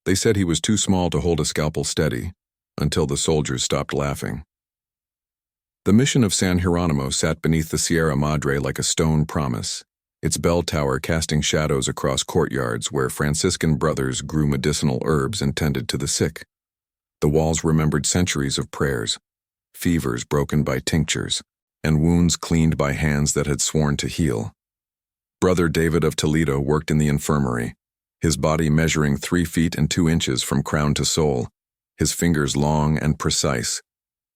They said he was too small to hold a scalpel steady, until the soldiers stopped laughing. The mission of San Jeronimo sat beneath the Sierra Madre like a stone promise, its bell tower casting shadows across courtyards where Franciscan brothers grew medicinal herbs and tended to the sick. The walls remembered centuries of prayers, fevers broken by tinctures, and wounds cleaned by hands that had sworn to heal. Brother David of Toledo worked in the infirmary, his body measuring 3 feet and 2 inches from crown to sole, his fingers long and precise,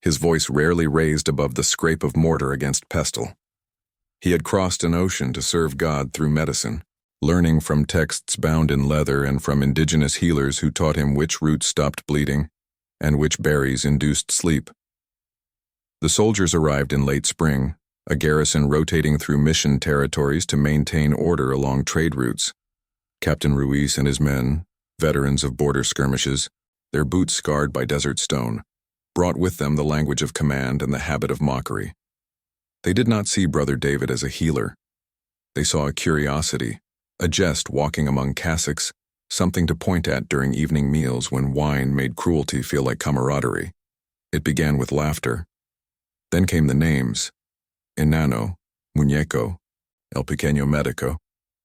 his voice rarely raised above the scrape of mortar against pestle. He had crossed an ocean to serve God through medicine, learning from texts bound in leather and from indigenous healers who taught him which roots stopped bleeding and which berries induced sleep. The soldiers arrived in late spring, a garrison rotating through mission territories to maintain order along trade routes. Captain Ruiz and his men, veterans of border skirmishes, their boots scarred by desert stone, brought with them the language of command and the habit of mockery. They did not see Brother David as a healer. They saw a curiosity, a jest walking among cassocks, something to point at during evening meals when wine made cruelty feel like camaraderie. It began with laughter. Then came the names: Enano, Muñeco, El Pequeño Medico,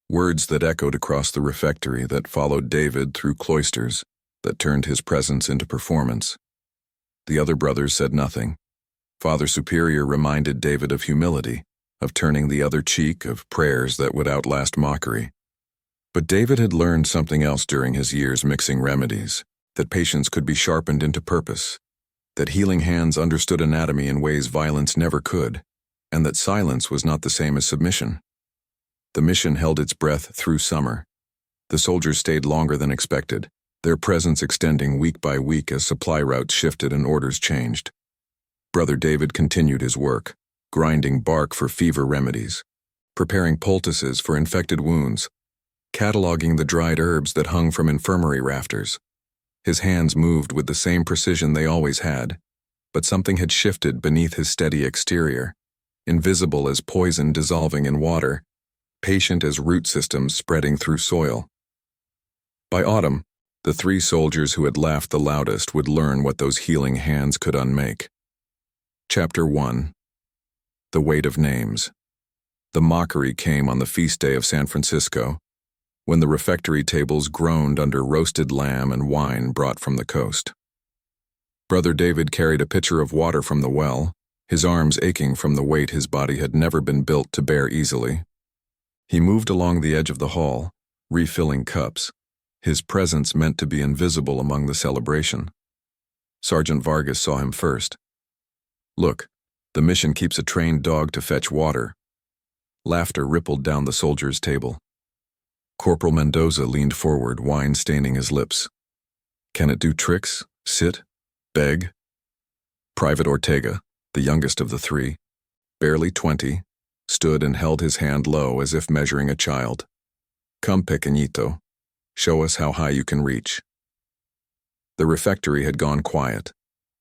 words that echoed across the refectory, that followed David through cloisters, that turned his presence into performance. The other brothers said nothing. Father Superior reminded David of humility, of turning the other cheek, of prayers that would outlast mockery. But David had learned something else during his years mixing remedies, that patience could be sharpened into purpose, that healing hands understood anatomy in ways violence never could, and that silence was not the same as submission. The mission held its breath through summer. The soldiers stayed longer than expected, their presence extending week by week as supply routes shifted and orders changed. Brother David continued his work, grinding bark for fever remedies, preparing poultices for infected wounds, cataloging the dried herbs that hung from infirmary rafters. His hands moved with the same precision they always had, but something had shifted beneath his steady exterior, invisible as poison dissolving in water, patient as root systems spreading through soil. By autumn, the 3 soldiers who had laughed the loudest would learn what those healing hands could unmake. Chapter 1. The Weight of Names. The mockery came on the feast day of San Francisco, when the refectory tables groaned under roasted lamb and wine brought from the coast. Brother David carried a pitcher of water from the well, his arms aching from the weight his body had never been built to bear easily. He moved along the edge of the hall, refilling cups, his presence meant to be invisible among the celebration. Sergeant Vargas saw him first. "Look, the mission keeps a trained dog to fetch water." Laughter rippled down the soldiers' table. Corporal Mendoza leaned forward, wine staining his lips. "Can it do tricks? Sit? Beg?" Private Ortega, the youngest of the 3, barely 20, stood and held his hand low as if measuring a child. "Come, pequeñito. Show us how high you can reach." The refectory had gone quiet.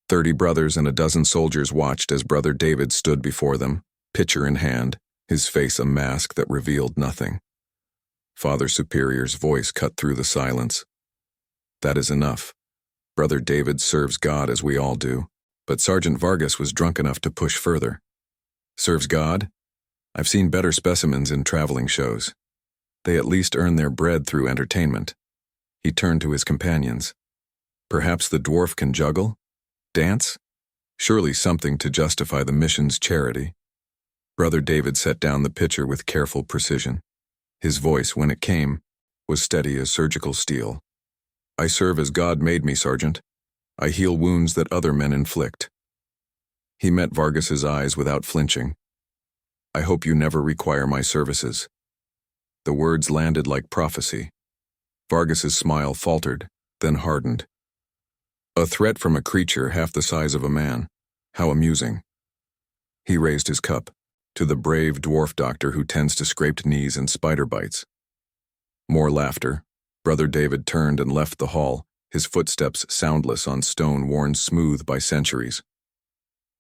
30 brothers and a dozen soldiers watched as Brother David stood before them, pitcher in hand, his face a mask that revealed nothing. Father Superior's voice cut through the silence. "That is enough. Brother David serves God as we all do, but Sergeant Vargas was drunk enough to push further. Serves God? I've seen better specimens in traveling shows. They at least earn their bread through entertainment." He turned to his companions. "Perhaps the dwarf can juggle? Dance? Surely something to justify the mission's charity." Brother David set down the pitcher with careful precision. His voice, when it came, was steady as surgical steel. "I serve as God made me, Sergeant. I heal wounds that other men inflict." He met Vargas's eyes without flinching. "I hope you never require my services." The words landed like prophecy. Vargas's smile faltered, then hardened. A threat from a creature half the size of a man. How amusing. He raised his cup, to the brave dwarf doctor who tends to scraped knees and spider bites. More laughter. Brother David turned and left the hall, his footsteps soundless on stone worn smooth by centuries.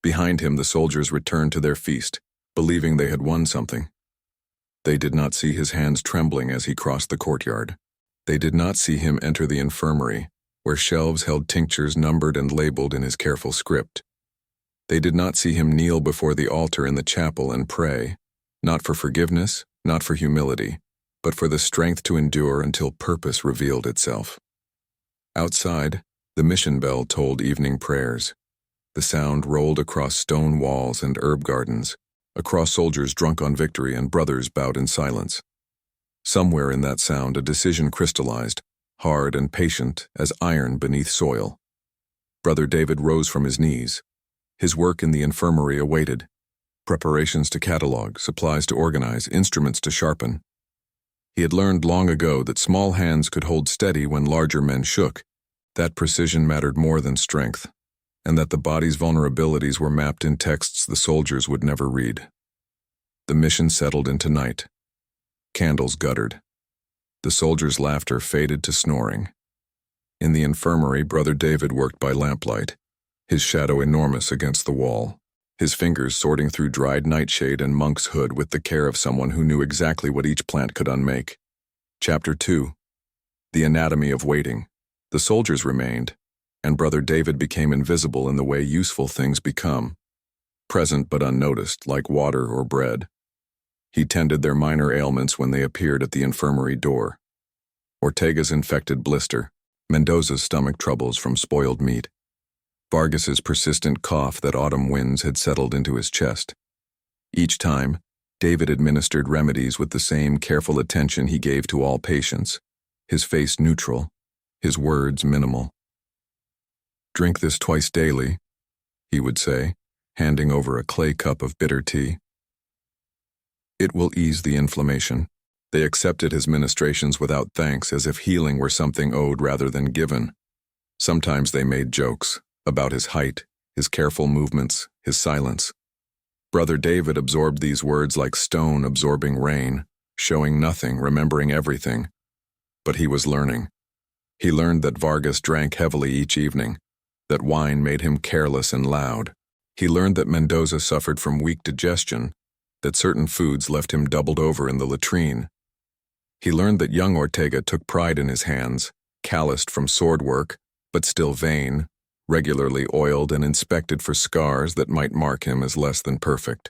Behind him the soldiers returned to their feast, believing they had won something. They did not see his hands trembling as he crossed the courtyard. They did not see him enter the infirmary, where shelves held tinctures numbered and labeled in his careful script. They did not see him kneel before the altar in the chapel and pray, not for forgiveness, not for humility, but for the strength to endure until purpose revealed itself. Outside, the mission bell tolled evening prayers. The sound rolled across stone walls and herb gardens, across soldiers drunk on victory and brothers bowed in silence. Somewhere in that sound a decision crystallized, hard and patient as iron beneath soil. Brother David rose from his knees. His work in the infirmary awaited. Preparations to catalog, supplies to organize, instruments to sharpen. He had learned long ago that small hands could hold steady when larger men shook, that precision mattered more than strength, and that the body's vulnerabilities were mapped in texts the soldiers would never read. The mission settled into night. Candles guttered. The soldiers' laughter faded to snoring. In the infirmary, Brother David worked by lamplight, his shadow enormous against the wall, his fingers sorting through dried nightshade and monk's hood with the care of someone who knew exactly what each plant could unmake. Chapter 2. The Anatomy of Waiting. The soldiers remained, and Brother David became invisible in the way useful things become, present but unnoticed, like water or bread. He tended their minor ailments when they appeared at the infirmary door. Ortega's infected blister, Mendoza's stomach troubles from spoiled meat, Vargas's persistent cough that autumn winds had settled into his chest. Each time, David administered remedies with the same careful attention he gave to all patients, his face neutral, his words minimal. "Drink this twice daily," he would say, handing over a clay cup of bitter tea. "It will ease the inflammation." They accepted his ministrations without thanks, as if healing were something owed rather than given. Sometimes they made jokes about his height, his careful movements, his silence. Brother David absorbed these words like stone absorbing rain, showing nothing, remembering everything. But he was learning. He learned that Vargas drank heavily each evening, that wine made him careless and loud. He learned that Mendoza suffered from weak digestion, that certain foods left him doubled over in the latrine. He learned that young Ortega took pride in his hands, calloused from sword work, but still vain, regularly oiled and inspected for scars that might mark him as less than perfect.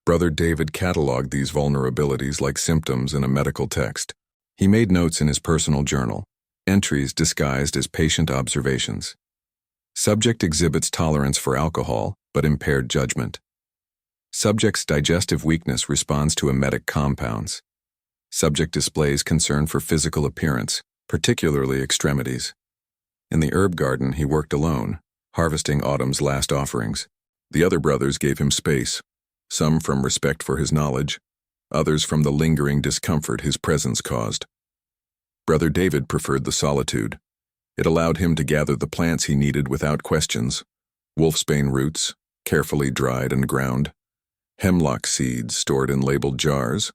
Brother David cataloged these vulnerabilities like symptoms in a medical text. He made notes in his personal journal, entries disguised as patient observations. Subject exhibits tolerance for alcohol, but impaired judgment. Subject's digestive weakness responds to emetic compounds. Subject displays concern for physical appearance, particularly extremities. In the herb garden, he worked alone, harvesting autumn's last offerings. The other brothers gave him space, some from respect for his knowledge, others from the lingering discomfort his presence caused. Brother David preferred the solitude. It allowed him to gather the plants he needed without questions: wolfsbane roots, carefully dried and ground, hemlock seeds stored in labeled jars,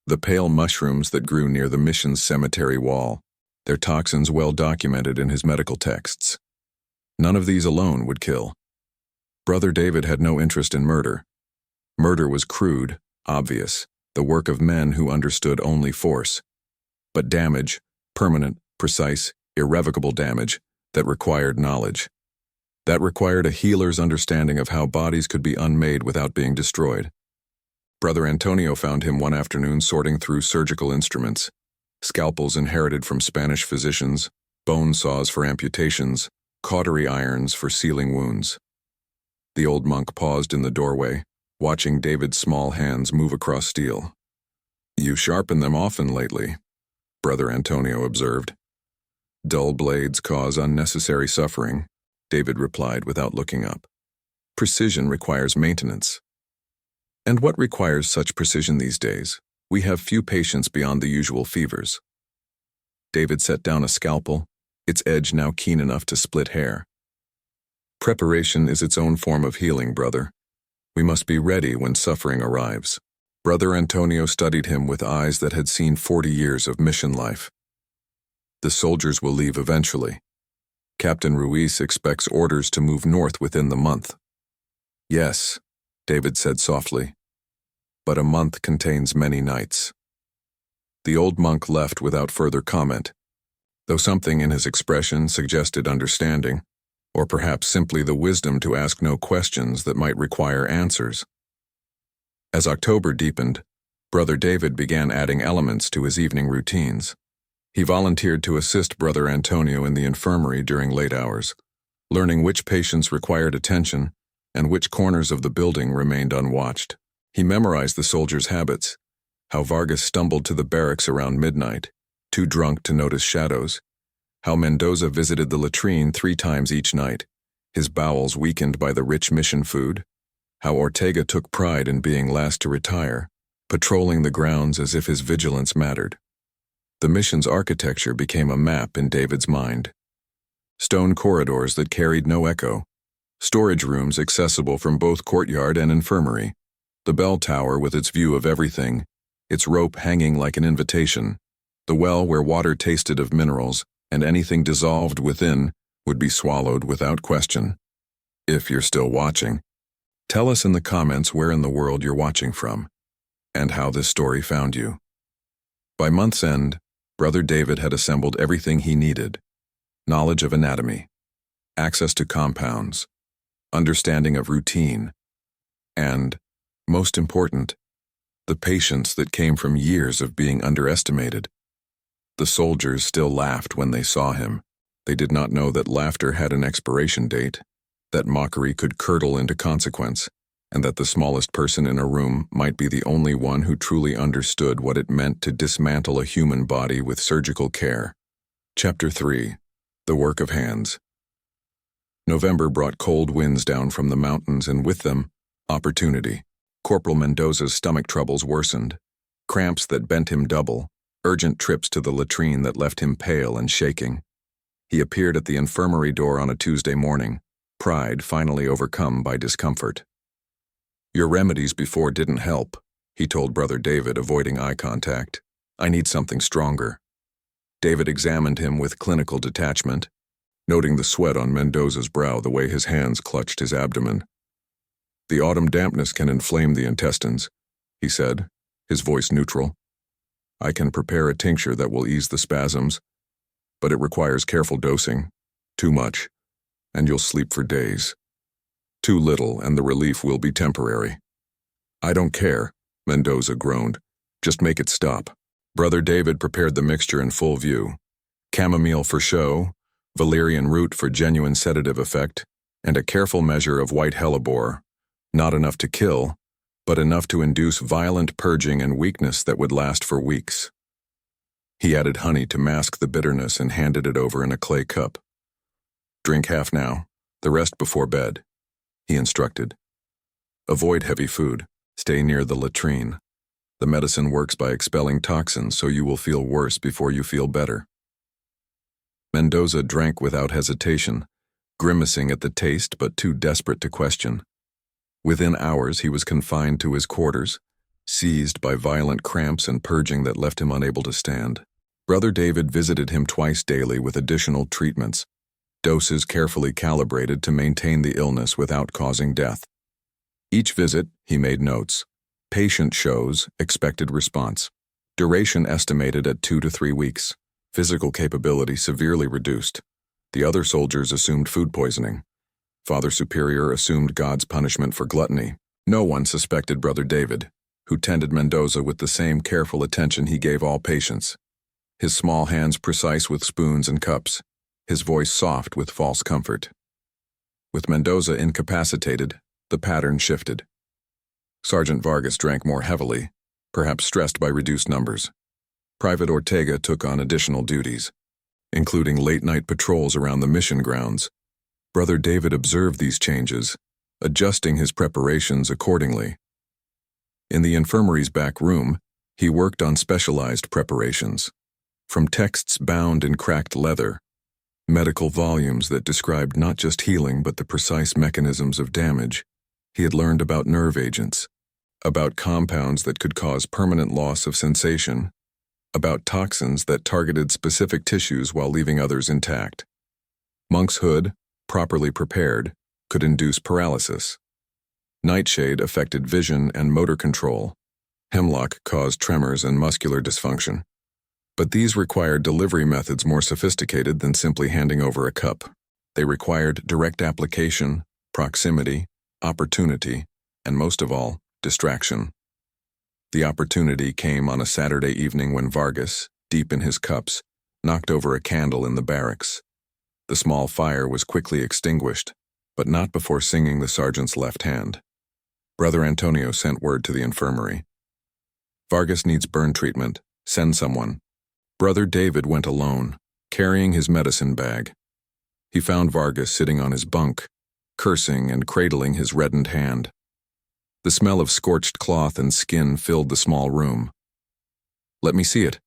the pale mushrooms that grew near the mission's cemetery wall, their toxins well documented in his medical texts. None of these alone would kill. Brother David had no interest in murder. Murder was crude, obvious, the work of men who understood only force. But damage, permanent, precise, irrevocable damage, that required knowledge. That required a healer's understanding of how bodies could be unmade without being destroyed. Brother Antonio found him one afternoon sorting through surgical instruments, scalpels inherited from Spanish physicians, bone saws for amputations, cautery irons for sealing wounds. The old monk paused in the doorway, watching David's small hands move across steel. "You sharpen them often lately," Brother Antonio observed. "Dull blades cause unnecessary suffering," David replied without looking up. "Precision requires maintenance." And what requires such precision these days? We have few patients beyond the usual fevers. David set down a scalpel, its edge now keen enough to split hair. "Preparation is its own form of healing, brother. We must be ready when suffering arrives." Brother Antonio studied him with eyes that had seen 40 years of mission life. "The soldiers will leave eventually. Captain Ruiz expects orders to move north within the month." "Yes," David said softly, "but a month contains many nights." The old monk left without further comment. though something in his expression suggested understanding, or perhaps simply the wisdom to ask no questions that might require answers. As October deepened, Brother David began adding elements to his evening routines. He volunteered to assist Brother Antonio in the infirmary during late hours, learning which patients required attention and which corners of the building remained unwatched. He memorized the soldiers' habits, how Vargas stumbled to the barracks around midnight, too drunk to notice shadows, how Mendoza visited the latrine 3 times each night, his bowels weakened by the rich mission food, how Ortega took pride in being last to retire, patrolling the grounds as if his vigilance mattered. The mission's architecture became a map in David's mind. Stone corridors that carried no echo, storage rooms accessible from both courtyard and infirmary, the bell tower with its view of everything, its rope hanging like an invitation, the well where water tasted of minerals and anything dissolved within would be swallowed without question. If you're still watching, tell us in the comments where in the world you're watching from, and how this story found you. By month's end, Brother David had assembled everything he needed: knowledge of anatomy, access to compounds, understanding of routine, and, most important, the patience that came from years of being underestimated. The soldiers still laughed when they saw him. They did not know that laughter had an expiration date, that mockery could curdle into consequence, and that the smallest person in a room might be the only one who truly understood what it meant to dismantle a human body with surgical care. Chapter 3. The Work of Hands. November brought cold winds down from the mountains, and with them, opportunity. Corporal Mendoza's stomach troubles worsened, cramps that bent him double, urgent trips to the latrine that left him pale and shaking. He appeared at the infirmary door on a Tuesday morning, pride finally overcome by discomfort. "Your remedies before didn't help," he told Brother David, avoiding eye contact. "I need something stronger." David examined him with clinical detachment, noting the sweat on Mendoza's brow, the way his hands clutched his abdomen. "The autumn dampness can inflame the intestines," he said, his voice neutral. "I can prepare a tincture that will ease the spasms, but it requires careful dosing. Too much, and you'll sleep for days. Too little, and the relief will be temporary." "I don't care," Mendoza groaned. "Just make it stop." Brother David prepared the mixture in full view. Chamomile for show, valerian root for genuine sedative effect, and a careful measure of white hellebore, not enough to kill, but enough to induce violent purging and weakness that would last for weeks. He added honey to mask the bitterness and handed it over in a clay cup. "Drink half now, the rest before bed," he instructed. "Avoid heavy food. Stay near the latrine. The medicine works by expelling toxins, so you will feel worse before you feel better." Mendoza drank without hesitation, grimacing at the taste but too desperate to question. Within hours he was confined to his quarters, seized by violent cramps and purging that left him unable to stand. Brother David visited him twice daily with additional treatments, doses carefully calibrated to maintain the illness without causing death. Each visit, he made notes. Patient shows, expected response. Duration estimated at 2 to 3 weeks. Physical capability severely reduced. The other soldiers assumed food poisoning. Father Superior assumed God's punishment for gluttony. No one suspected Brother David, who tended Mendoza with the same careful attention he gave all patients. His small hands precise with spoons and cups, his voice soft with false comfort. With Mendoza incapacitated, the pattern shifted. Sergeant Vargas drank more heavily, perhaps stressed by reduced numbers. Private Ortega took on additional duties, including late-night patrols around the mission grounds. Brother David observed these changes, adjusting his preparations accordingly. In the infirmary's back room, he worked on specialized preparations, from texts bound in cracked leather, medical volumes that described not just healing but the precise mechanisms of damage. He had learned about nerve agents, about compounds that could cause permanent loss of sensation, about toxins that targeted specific tissues while leaving others intact. Monk's hood, properly prepared, could induce paralysis. Nightshade affected vision and motor control. Hemlock caused tremors and muscular dysfunction. But these required delivery methods more sophisticated than simply handing over a cup. They required direct application, proximity, opportunity, and most of all, distraction. The opportunity came on a Saturday evening when Vargas, deep in his cups, knocked over a candle in the barracks. The small fire was quickly extinguished, but not before singing the sergeant's left hand. Brother Antonio sent word to the infirmary. Vargas needs burn treatment. Send someone. Brother David went alone, carrying his medicine bag. He found Vargas sitting on his bunk, cursing and cradling his reddened hand. The smell of scorched cloth and skin filled the small room. "Let me see it,"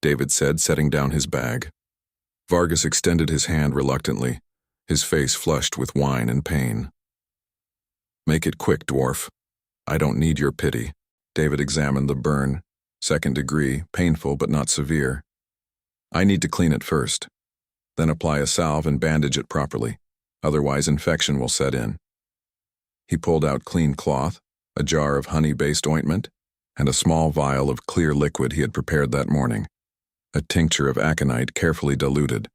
David said, setting down his bag. Vargas extended his hand reluctantly, his face flushed with wine and pain. "Make it quick, dwarf. I don't need your pity." David examined the burn, 2nd degree, painful but not severe. "I need to clean it first. Then apply a salve and bandage it properly, otherwise infection will set in." He pulled out clean cloth, a jar of honey-based ointment, and a small vial of clear liquid he had prepared that morning, a tincture of aconite carefully diluted.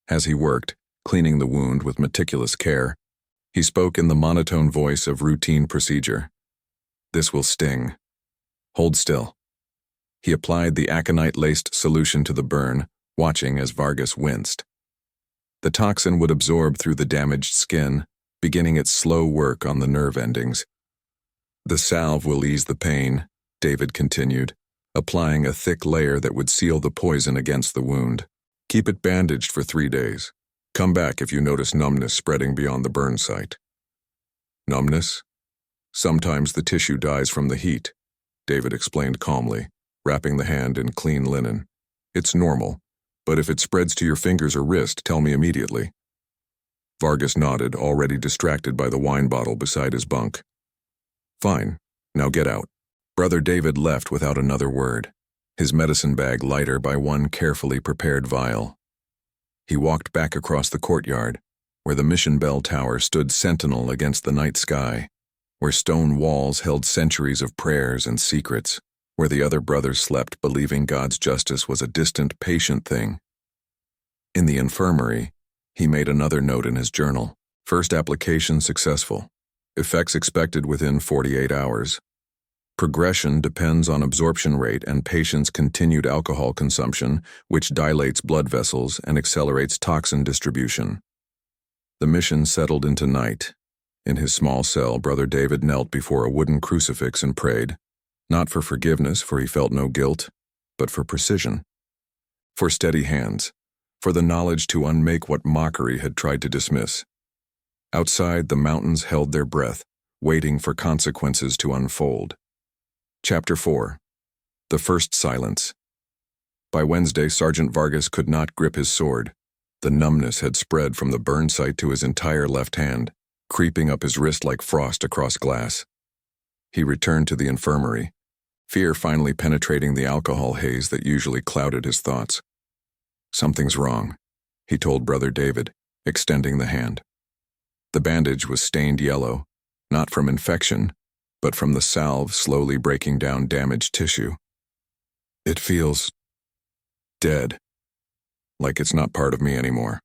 As he worked, cleaning the wound with meticulous care, he spoke in the monotone voice of routine procedure. "This will sting. Hold still." He applied the aconite-laced solution to the burn, watching as Vargas winced. The toxin would absorb through the damaged skin, beginning its slow work on the nerve endings. "The salve will ease the pain," David continued, applying a thick layer that would seal the poison against the wound. "Keep it bandaged for 3 days. Come back if you notice numbness spreading beyond the burn site." "Numbness? Sometimes the tissue dies from the heat," David explained calmly, wrapping the hand in clean linen. "It's normal, but if it spreads to your fingers or wrist, tell me immediately." Vargas nodded, already distracted by the wine bottle beside his bunk. "Fine, now get out." Brother David left without another word, his medicine bag lighter by one carefully prepared vial. He walked back across the courtyard, where the mission bell tower stood sentinel against the night sky, where stone walls held centuries of prayers and secrets, where the other brothers slept believing God's justice was a distant, patient thing. In the infirmary, he made another note in his journal. First application successful. Effects expected within 48 hours. Progression depends on absorption rate and patient's continued alcohol consumption, which dilates blood vessels and accelerates toxin distribution. The mission settled into night. In his small cell, Brother David knelt before a wooden crucifix and prayed, not for forgiveness, for he felt no guilt, but for precision, for steady hands, for the knowledge to unmake what mockery had tried to dismiss. Outside, the mountains held their breath, waiting for consequences to unfold. Chapter 4. The First Silence. By Wednesday, Sergeant Vargas could not grip his sword. The numbness had spread from the burn site to his entire left hand, creeping up his wrist like frost across glass. He returned to the infirmary, fear finally penetrating the alcohol haze that usually clouded his thoughts. "Something's wrong," he told Brother David, extending the hand. The bandage was stained yellow, not from infection, but from the salve slowly breaking down damaged tissue. "It feels dead, like it's not part of me anymore."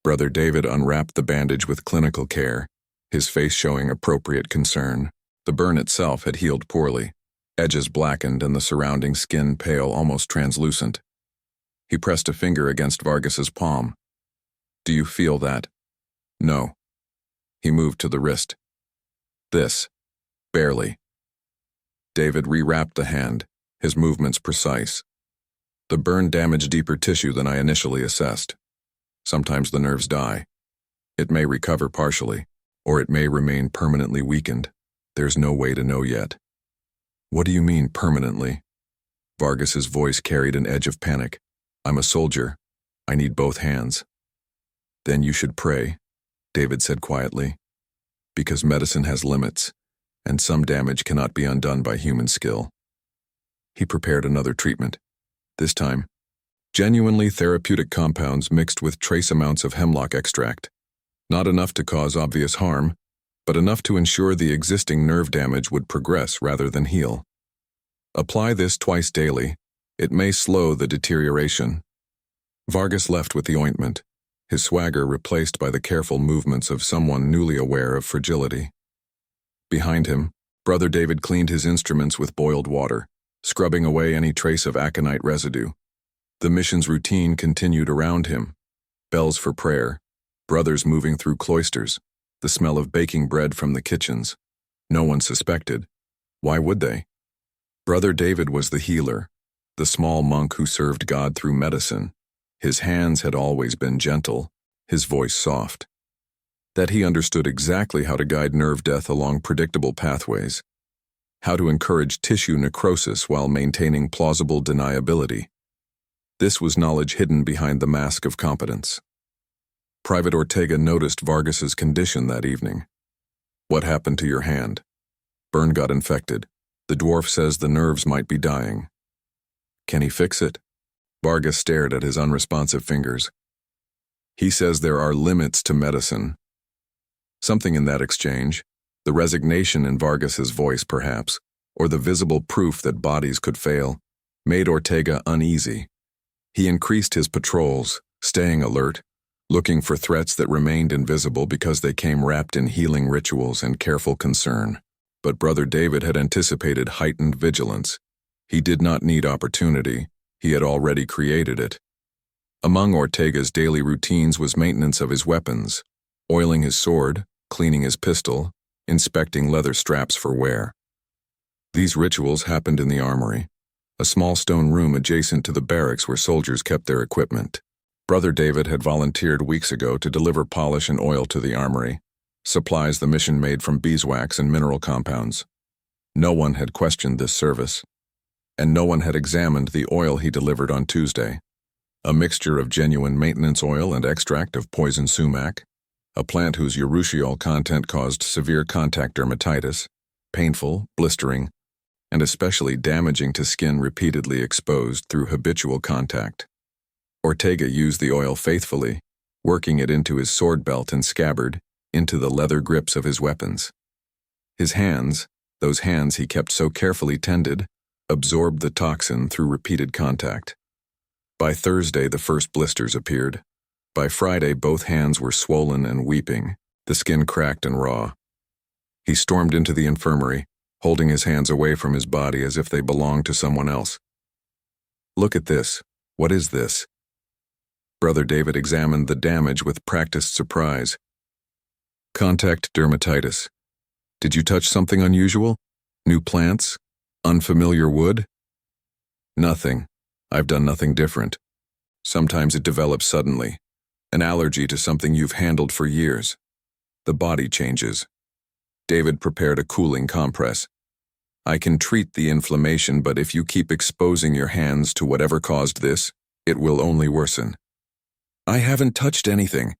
Brother David unwrapped the bandage with clinical care, his face showing appropriate concern. The burn itself had healed poorly, edges blackened and the surrounding skin pale, almost translucent. He pressed a finger against Vargas's palm. "Do you feel that?" "No." He moved to the wrist. "This. Barely." David rewrapped the hand, his movements precise. "The burn damaged deeper tissue than I initially assessed. Sometimes the nerves die. It may recover partially, or it may remain permanently weakened. There's no way to know yet." "What do you mean, permanently?" Vargas's voice carried an edge of panic. "I'm a soldier. I need both hands." "Then you should pray," David said quietly, "because medicine has limits, and some damage cannot be undone by human skill." He prepared another treatment. This time, genuinely therapeutic compounds mixed with trace amounts of hemlock extract. Not enough to cause obvious harm, but enough to ensure the existing nerve damage would progress rather than heal. "Apply this twice daily, It may slow the deterioration. Vargas left with the ointment, his swagger replaced by the careful movements of someone newly aware of fragility. Behind him, Brother David cleaned his instruments with boiled water, scrubbing away any trace of aconite residue. The mission's routine continued around him. Bells for prayer, brothers moving through cloisters, the smell of baking bread from the kitchens. No one suspected. Why would they? Brother David was the healer, the small monk who served God through medicine. His hands had always been gentle, his voice soft. That he understood exactly how to guide nerve death along predictable pathways, how to encourage tissue necrosis while maintaining plausible deniability. This was knowledge hidden behind the mask of competence. Private Ortega noticed Vargas's condition that evening. "What happened to your hand?" "Burn got infected. The dwarf says the nerves might be dying." "Can he fix it?" Vargas stared at his unresponsive fingers. "He says there are limits to medicine." Something in that exchange, the resignation in Vargas's voice perhaps, or the visible proof that bodies could fail, made Ortega uneasy. He increased his patrols, staying alert, looking for threats that remained invisible because they came wrapped in healing rituals and careful concern. But Brother David had anticipated heightened vigilance. He did not need opportunity. He had already created it. Among Ortega's daily routines was maintenance of his weapons, oiling his sword, cleaning his pistol, inspecting leather straps for wear. These rituals happened in the armory, a small stone room adjacent to the barracks where soldiers kept their equipment. Brother David had volunteered weeks ago to deliver polish and oil to the armory, supplies the mission made from beeswax and mineral compounds. No one had questioned this service, and no one had examined the oil he delivered on Tuesday, a mixture of genuine maintenance oil and extract of poison sumac, a plant whose urushiol content caused severe contact dermatitis, painful, blistering, and especially damaging to skin repeatedly exposed through habitual contact. Ortega used the oil faithfully, working it into his sword belt and scabbard, into the leather grips of his weapons. His hands, those hands he kept so carefully tended, absorbed the toxin through repeated contact. By Thursday, the first blisters appeared. By Friday, both hands were swollen and weeping, the skin cracked and raw. He stormed into the infirmary, holding his hands away from his body as if they belonged to someone else. "Look at this. What is this?" Brother David examined the damage with practiced surprise. "Contact dermatitis. Did you touch something unusual? New plants? Unfamiliar wood?" "Nothing. I've done nothing different. Sometimes it develops suddenly. An allergy to something you've handled for years. The body changes." David prepared a cooling compress. "I can treat the inflammation, but if you keep exposing your hands to whatever caused this, it will only worsen." "I haven't touched anything."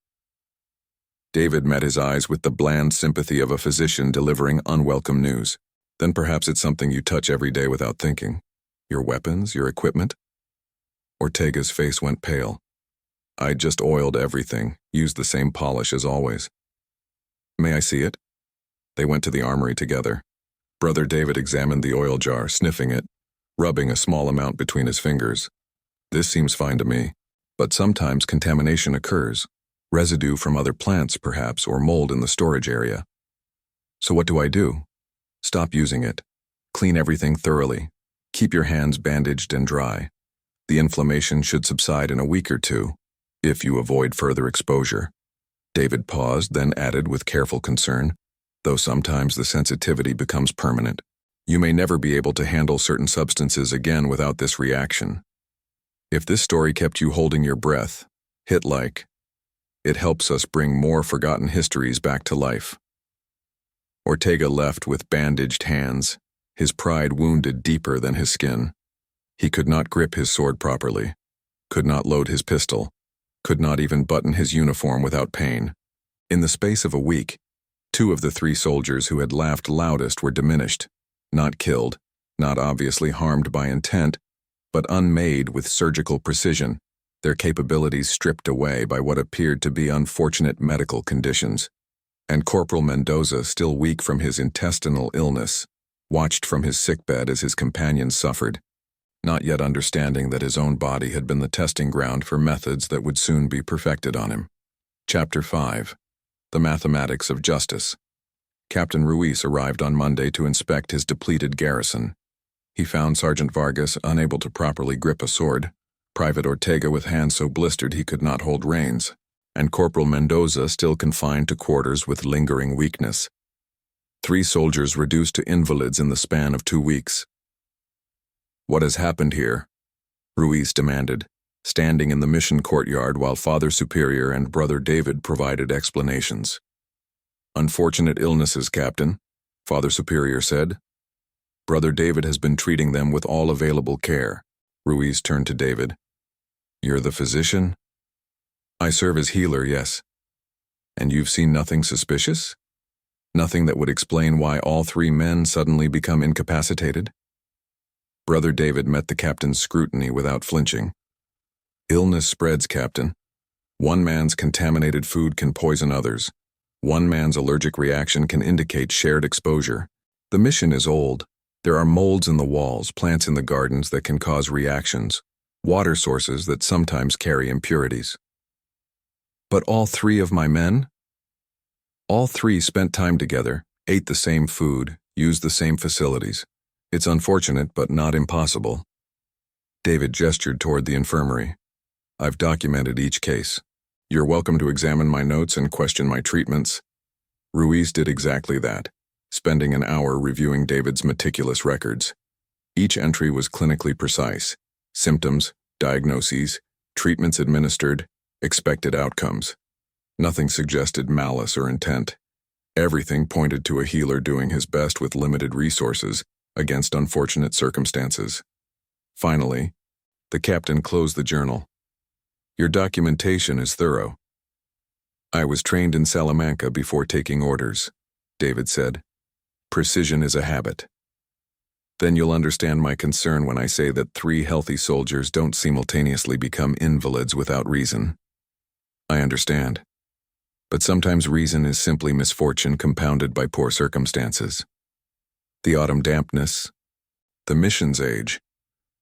David met his eyes with the bland sympathy of a physician delivering unwelcome news. "Then perhaps it's something you touch every day without thinking. Your weapons, your equipment?" Ortega's face went pale. "I just oiled everything, used the same polish as always." "May I see it?" They went to the armory together. Brother David examined the oil jar, sniffing it, rubbing a small amount between his fingers. "This seems fine to me, but sometimes contamination occurs. Residue from other plants, perhaps, or mold in the storage area." "So what do I do?" "Stop using it. Clean everything thoroughly. Keep your hands bandaged and dry. The inflammation should subside in a week or two, if you avoid further exposure." David paused, then added with careful concern, "Though sometimes the sensitivity becomes permanent. You may never be able to handle certain substances again without this reaction. If this story kept you holding your breath, hit like. It helps us bring more forgotten histories back to life." Ortega left with bandaged hands, his pride wounded deeper than his skin. He could not grip his sword properly, could not load his pistol, could not even button his uniform without pain. In the space of a week, 2 of the 3 soldiers who had laughed loudest were diminished, not killed, not obviously harmed by intent, but unmade with surgical precision, their capabilities stripped away by what appeared to be unfortunate medical conditions. And Corporal Mendoza, still weak from his intestinal illness, watched from his sickbed as his companions suffered. not yet understanding that his own body had been the testing ground for methods that would soon be perfected on him. Chapter 5. The Mathematics of Justice. Captain Ruiz arrived on Monday to inspect his depleted garrison. He found Sergeant Vargas unable to properly grip a sword, Private Ortega with hands so blistered he could not hold reins, and Corporal Mendoza still confined to quarters with lingering weakness. 3 soldiers reduced to invalids in the span of 2 weeks. "What has happened here?" Ruiz demanded, standing in the mission courtyard while Father Superior and Brother David provided explanations. "Unfortunate illnesses, Captain," Father Superior said. "Brother David has been treating them with all available care." Ruiz turned to David. "You're the physician?" "I serve as healer, yes." "And you've seen nothing suspicious? Nothing that would explain why all 3 men suddenly become incapacitated?" Brother David met the captain's scrutiny without flinching. "Illness spreads, Captain. One man's contaminated food can poison others. One man's allergic reaction can indicate shared exposure. The mission is old. There are molds in the walls, plants in the gardens that can cause reactions, water sources that sometimes carry impurities." "But all 3 of my men?" "All 3 spent time together, ate the same food, used the same facilities. It's unfortunate, but not impossible." David gestured toward the infirmary. "I've documented each case. You're welcome to examine my notes and question my treatments." Ruiz did exactly that, spending an hour reviewing David's meticulous records. Each entry was clinically precise: symptoms, diagnoses, treatments administered, expected outcomes. Nothing suggested malice or intent. Everything pointed to a healer doing his best with limited resources against unfortunate circumstances. Finally, the captain closed the journal. "Your documentation is thorough." "I was trained in Salamanca before taking orders," David said. "Precision is a habit." "Then you'll understand my concern when I say that 3 healthy soldiers don't simultaneously become invalids without reason." "I understand. But sometimes reason is simply misfortune compounded by poor circumstances. The autumn dampness, the mission's age,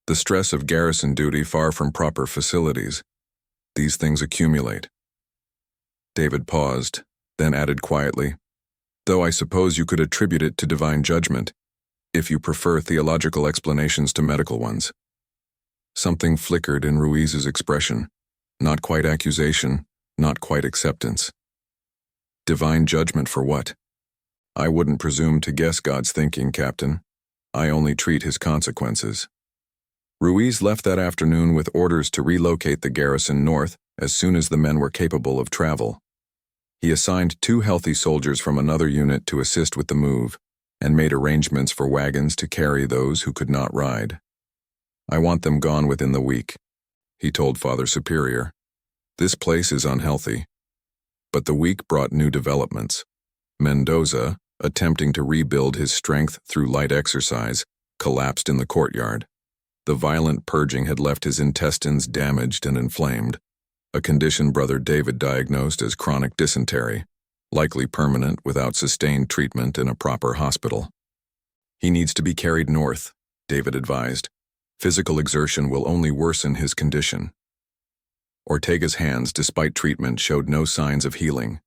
the stress of garrison duty far from proper facilities. These things accumulate." David paused, then added quietly, "Though I suppose you could attribute it to divine judgment, if you prefer theological explanations to medical ones." Something flickered in Ruiz's expression. Not quite accusation, not quite acceptance. "Divine judgment for what?" "I wouldn't presume to guess God's thinking, Captain. I only treat his consequences." Ruiz left that afternoon with orders to relocate the garrison north as soon as the men were capable of travel. He assigned 2 healthy soldiers from another unit to assist with the move, and made arrangements for wagons to carry those who could not ride. "I want them gone within the week," he told Father Superior. "This place is unhealthy." But the week brought new developments. Mendoza, attempting to rebuild his strength through light exercise, collapsed in the courtyard. The violent purging had left his intestines damaged and inflamed, a condition Brother David diagnosed as chronic dysentery, likely permanent without sustained treatment in a proper hospital. "He needs to be carried north," David advised. "Physical exertion will only worsen his condition." Ortega's hands, despite treatment, showed no signs of healing.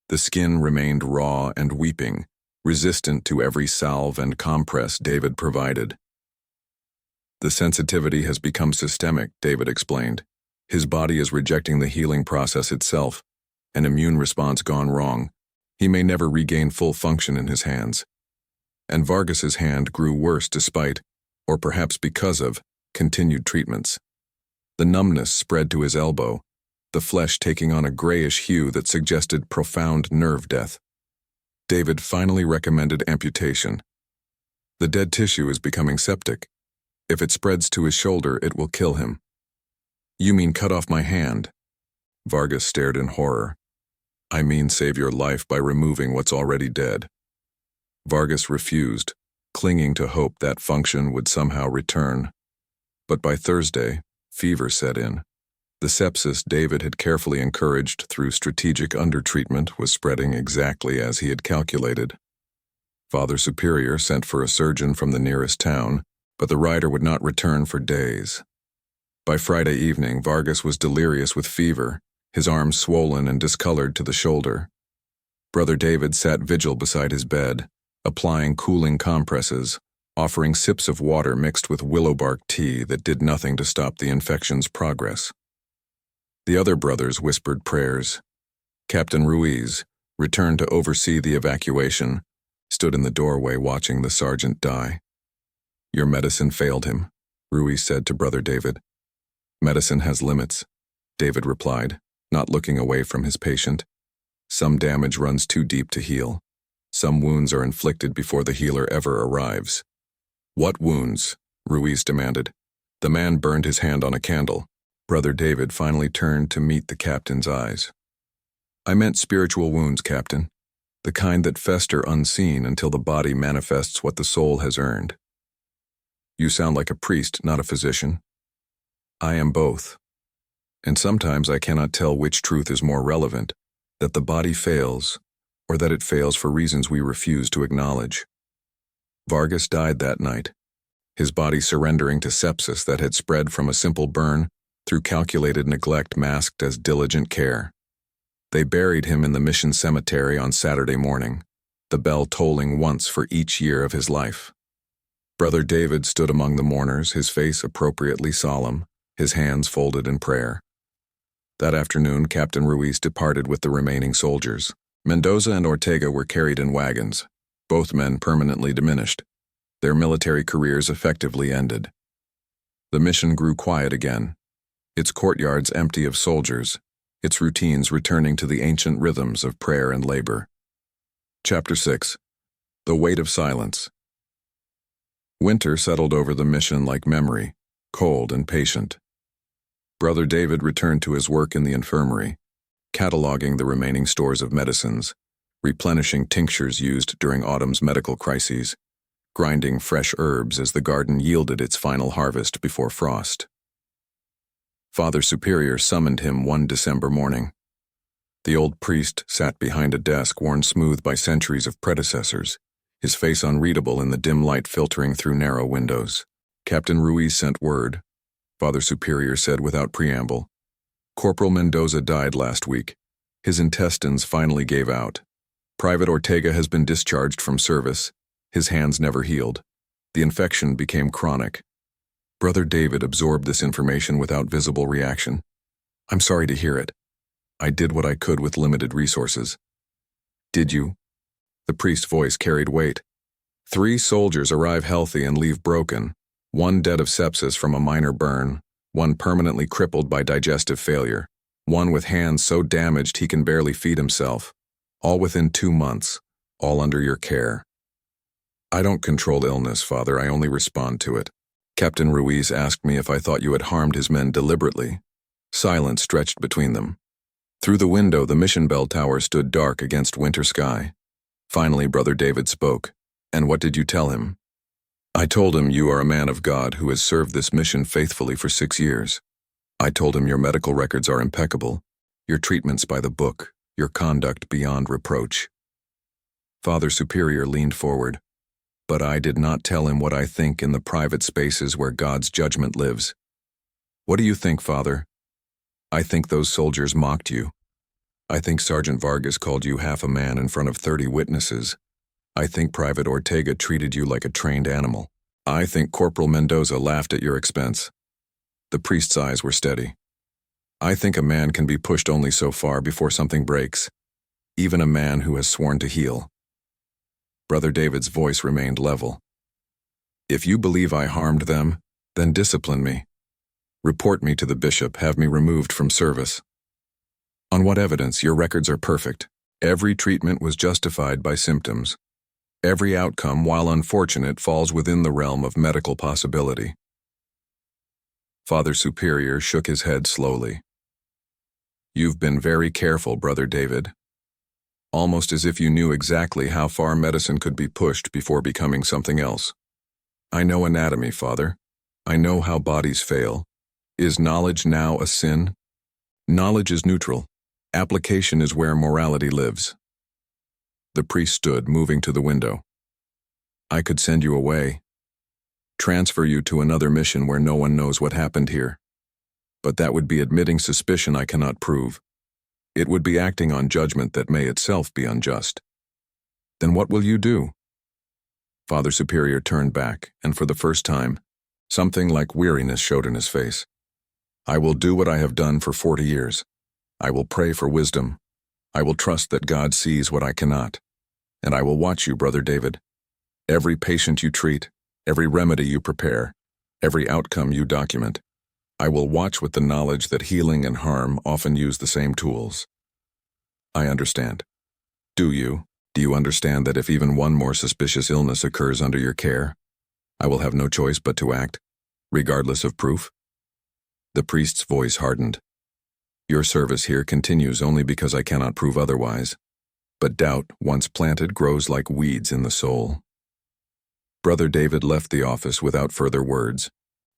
The skin remained raw and weeping, resistant to every salve and compress David provided. "The sensitivity has become systemic," David explained. "His body is rejecting the healing process itself. An immune response gone wrong. He may never regain full function in his hands." And Vargas's hand grew worse despite, or perhaps because of, continued treatments. The numbness spread to his elbow, the flesh taking on a grayish hue that suggested profound nerve death. David finally recommended amputation. "The dead tissue is becoming septic. If it spreads to his shoulder, it will kill him." "You mean cut off my hand?" Vargas stared in horror. "I mean save your life by removing what's already dead." Vargas refused, clinging to hope that function would somehow return. But by Thursday, fever set in. The sepsis David had carefully encouraged through strategic undertreatment was spreading exactly as he had calculated. Father Superior sent for a surgeon from the nearest town, but the rider would not return for days. By Friday evening, Vargas was delirious with fever, his arms swollen and discolored to the shoulder. Brother David sat vigil beside his bed, applying cooling compresses, offering sips of water mixed with willow bark tea that did nothing to stop the infection's progress. The other brothers whispered prayers. Captain Ruiz, returned to oversee the evacuation, stood in the doorway watching the sergeant die. "Your medicine failed him," Ruiz said to Brother David. "Medicine has limits," David replied, not looking away from his patient. "Some damage runs too deep to heal. Some wounds are inflicted before the healer ever arrives." "What wounds?" Ruiz demanded. The man burned his hand on a candle. Brother David finally turned to meet the captain's eyes. "I meant spiritual wounds, Captain, the kind that fester unseen until the body manifests what the soul has earned." "You sound like a priest, not a physician." "I am both. And sometimes I cannot tell which truth is more relevant, that the body fails, or that it fails for reasons we refuse to acknowledge." Vargas died that night, his body surrendering to sepsis that had spread from a simple burn through calculated neglect masked as diligent care. They buried him in the mission cemetery on Saturday morning, the bell tolling once for each year of his life. Brother David stood among the mourners, his face appropriately solemn, his hands folded in prayer. That afternoon, Captain Ruiz departed with the remaining soldiers. Mendoza and Ortega were carried in wagons, both men permanently diminished, their military careers effectively ended. The mission grew quiet again, its courtyards empty of soldiers, its routines returning to the ancient rhythms of prayer and labor. Chapter 6. The Weight of Silence. Winter settled over the mission like memory, cold and patient. Brother David returned to his work in the infirmary, cataloging the remaining stores of medicines, replenishing tinctures used during autumn's medical crises, grinding fresh herbs as the garden yielded its final harvest before frost. Father Superior summoned him one December morning. The old priest sat behind a desk worn smooth by centuries of predecessors, his face unreadable in the dim light filtering through narrow windows. "Captain Ruiz sent word," Father Superior said without preamble. "Corporal Mendoza died last week. His intestines finally gave out. Private Ortega has been discharged from service. His hands never healed. The infection became chronic." Brother David absorbed this information without visible reaction. "I'm sorry to hear it. I did what I could with limited resources." "Did you?" The priest's voice carried weight. 3 soldiers arrive healthy and leave broken, 1 dead of sepsis from a minor burn, 1 permanently crippled by digestive failure, 1 with hands so damaged he can barely feed himself, all within 2 months, all under your care. "I don't control illness, Father, I only respond to it. Captain Ruiz asked me if I thought you had harmed his men deliberately." Silence stretched between them. Through the window, the mission bell tower stood dark against winter sky. Finally, Brother David spoke. "And what did you tell him?" "I told him you are a man of God who has served this mission faithfully for 6 years. I told him your medical records are impeccable, your treatments by the book, your conduct beyond reproach." Father Superior leaned forward. "But I did not tell him what I think in the private spaces where God's judgment lives." "What do you think, Father?" "I think those soldiers mocked you. I think Sergeant Vargas called you half a man in front of 30 witnesses. I think Private Ortega treated you like a trained animal. I think Corporal Mendoza laughed at your expense." The priest's eyes were steady. "I think a man can be pushed only so far before something breaks, even a man who has sworn to heal." Brother David's voice remained level. "If you believe I harmed them, then discipline me. Report me to the bishop, have me removed from service." "On what evidence? Your records are perfect. Every treatment was justified by symptoms. Every outcome, while unfortunate, falls within the realm of medical possibility." Father Superior shook his head slowly. "You've been very careful, Brother David. Almost as if you knew exactly how far medicine could be pushed before becoming something else. I know anatomy, Father. I know how bodies fail. Is knowledge now a sin? Knowledge is neutral. Application is where morality lives." The priest stood, moving to the window. "I could send you away." transfer you to another mission where no one knows what happened here. But that would be admitting suspicion I cannot prove. It would be acting on judgment that may itself be unjust. Then what will you do? Father Superior turned back, and for the first time, something like weariness showed in his face. I will do what I have done for 40 years. I will pray for wisdom. I will trust that God sees what I cannot. And I will watch you, Brother David. Every patient you treat, every remedy you prepare, every outcome you document. I will watch with the knowledge that healing and harm often use the same tools. I understand. Do you? Do you understand that if even one more suspicious illness occurs under your care, I will have no choice but to act, regardless of proof? The priest's voice hardened. Your service here continues only because I cannot prove otherwise, but doubt, once planted, grows like weeds in the soul. Brother David left the office without further words.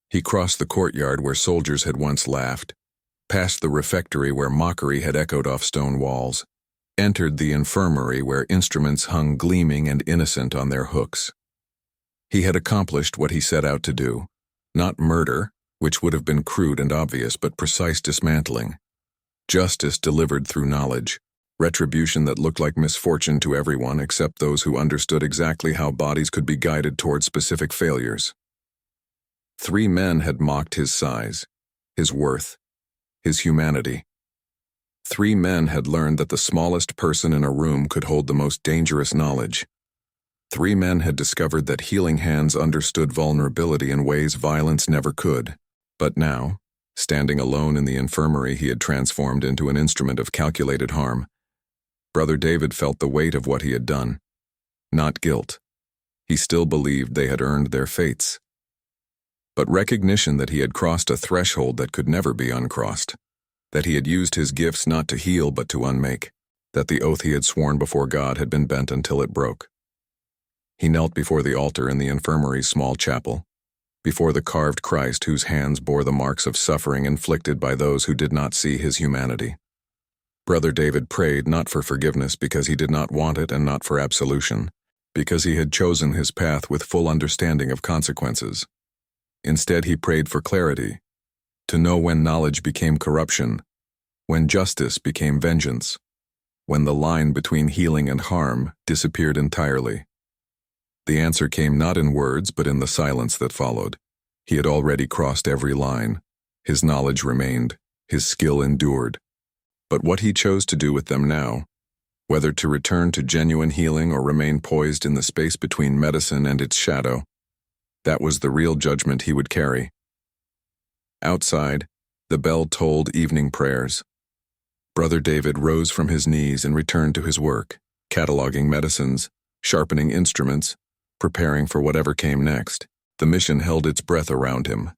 He crossed the courtyard where soldiers had once laughed, passed the refectory where mockery had echoed off stone walls, entered the infirmary where instruments hung gleaming and innocent on their hooks. He had accomplished what he set out to do, not murder, which would have been crude and obvious, but precise dismantling. Justice delivered through knowledge, retribution that looked like misfortune to everyone except those who understood exactly how bodies could be guided toward specific failures. 3 men had mocked his size, his worth, his humanity. 3 men had learned that the smallest person in a room could hold the most dangerous knowledge. 3 men had discovered that healing hands understood vulnerability in ways violence never could. But now, standing alone in the infirmary he had transformed into an instrument of calculated harm, Brother David felt the weight of what he had done. Not guilt. He still believed they had earned their fates. But recognition that he had crossed a threshold that could never be uncrossed, that he had used his gifts not to heal but to unmake, that the oath he had sworn before God had been bent until it broke. He knelt before the altar in the infirmary's small chapel, before the carved Christ whose hands bore the marks of suffering inflicted by those who did not see his humanity. Brother David prayed not for forgiveness because he did not want it and not for absolution, because he had chosen his path with full understanding of consequences. Instead, he prayed for clarity, to know when knowledge became corruption, when justice became vengeance, when the line between healing and harm disappeared entirely. The answer came not in words but in the silence that followed. He had already crossed every line. His knowledge remained, his skill endured. But what he chose to do with them now, whether to return to genuine healing or remain poised in the space between medicine and its shadow, that was the real judgment he would carry. Outside, the bell tolled evening prayers. Brother David rose from his knees and returned to his work, cataloging medicines, sharpening instruments, preparing for whatever came next. The mission held its breath around him,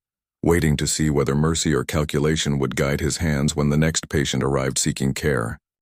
waiting to see whether mercy or calculation would guide his hands when the next patient arrived seeking care.